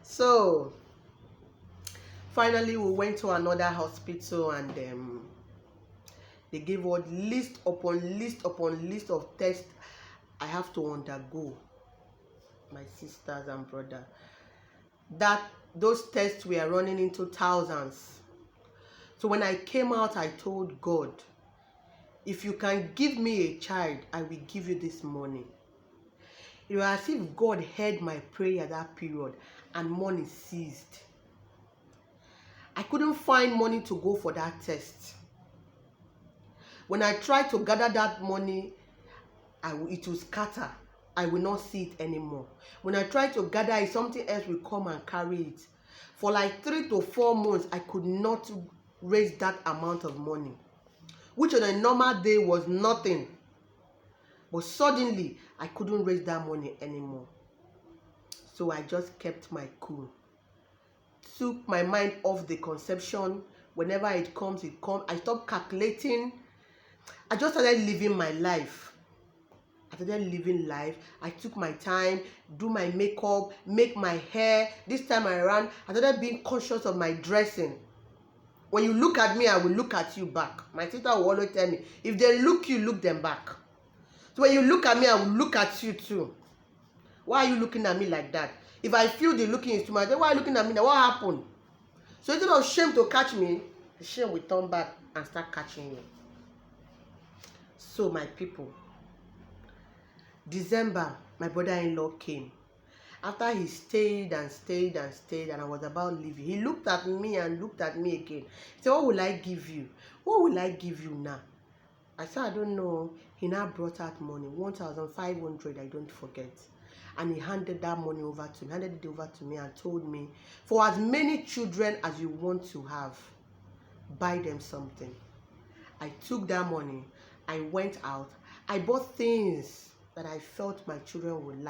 So finally we went to another hospital, and they gave us list upon list upon list of tests I have to undergo, my sisters and brother. That those tests were running into thousands. So when I came out, I told God, if you can give me a child, I will give you this money. It was as if God heard my prayer that period, and money ceased. I couldn't find money to go for that test. When I tried to gather that money, it will scatter. I will not see it anymore. When I try to gather it, something else will come and carry it. For like 3 to 4 months, I could not raise that amount of money, which on a normal day was nothing. But suddenly, I couldn't raise that money anymore. So I just kept my cool. Took my mind off the conception. Whenever it comes, it comes. I stopped calculating. I just started living my life. I took my time, do my makeup, make my hair. This time around, I started being conscious of my dressing. When you look at me, I will look at you back. My sister will always tell me, if they look you, look them back. So when you look at me, I will look at you too. Why are you looking at me like that? If I feel the looking is too much, then why are you looking at me now? What happened? So instead of shame to catch me, the shame will turn back and start catching you. So my people, December, my brother-in-law came. After he stayed and I was about leaving, he looked at me and looked at me again. He said, what will I give you? What will I give you now? I said, I don't know. He now brought out money, 1,500, I don't forget. And he handed that money over to me, and told me, for as many children as you want to have, buy them something. I took that money, I went out, I bought things that I felt my children would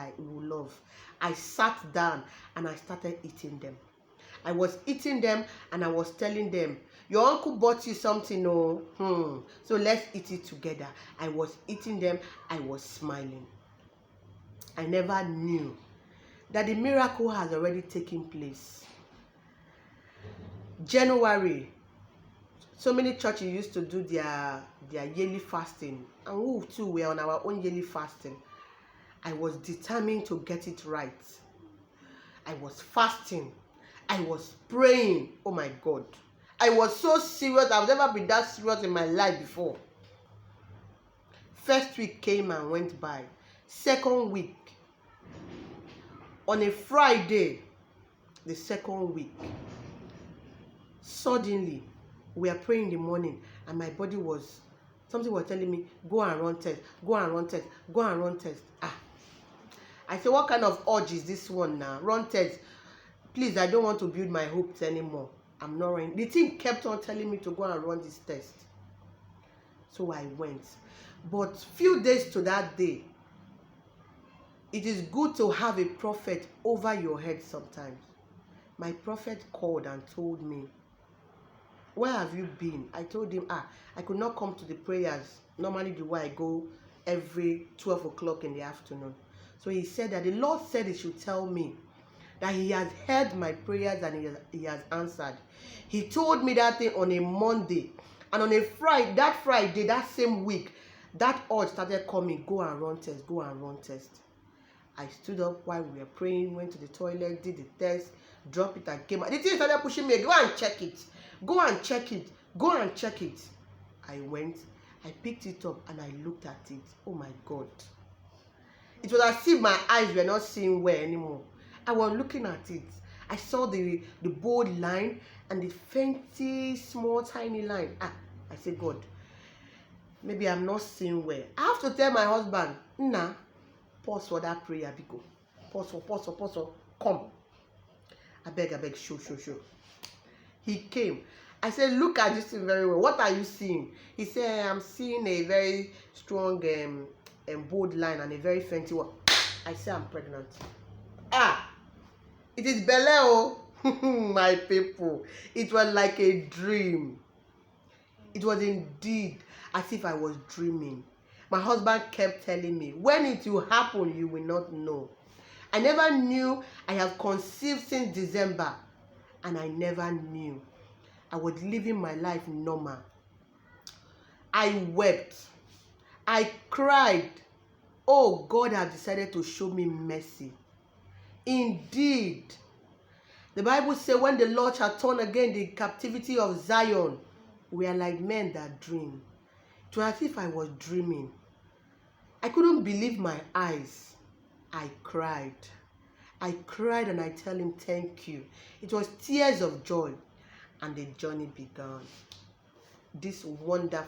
love. I sat down and I started eating them. I was eating them and I was telling them, your uncle bought you something, so let's eat it together. I was eating them, I was smiling. I never knew that the miracle has already taken place. January, so many churches used to do their yearly fasting, and we too were on our own yearly fasting. I was determined to get it right. I was fasting. I was praying. Oh my God. I was so serious. I've never been that serious in my life before. First week came and went by. Second week, on a Friday, the second week, suddenly, we are praying in the morning, and my body something was telling me, go and run test, go and run test, go and run test. I said, what kind of urge is this one now? Run test. Please, I don't want to build my hopes anymore. I'm not running. The thing kept on telling me to go and run this test. So I went. But few days to that day, it is good to have a prophet over your head sometimes. My prophet called and told me, where have you been? I told him, I could not come to the prayers. Normally the way I go every 12 o'clock in the afternoon. So he said that the Lord said he should tell me that he has heard my prayers and he has answered. He told me that thing on a Monday. And on a Friday, that same week, that urge started coming, go and run test, go and run test. I stood up while we were praying, went to the toilet, did the test, dropped it and came out. The thing started pushing me, go and check it. Go and check it. Go and check it. I went, I picked it up and I looked at it. Oh my God. It was as if my eyes were not seeing well anymore. I was looking at it. I saw the bold line and the fainty, small, tiny line. I said, God, maybe I'm not seeing well. I have to tell my husband, nah, pause for that prayer, Biko. Pause. Come. I beg, show. He came. I said, look at this thing very well. What are you seeing? He said, I'm seeing a very strong and bold line and a very fainty one. I said, I'm pregnant. It is Bele, my people. It was like a dream. It was indeed as if I was dreaming. My husband kept telling me, when it will happen, you will not know. I never knew I have conceived since December, and I never knew I was living my life normal. I wept. I cried. Oh, God has decided to show me mercy. Indeed, the Bible says when the Lord shall turn again the captivity of Zion, we are like men that dream. It was as if I was dreaming. I couldn't believe my eyes. I cried. I cried and I tell him thank you. It was tears of joy, and the journey began. This wonderful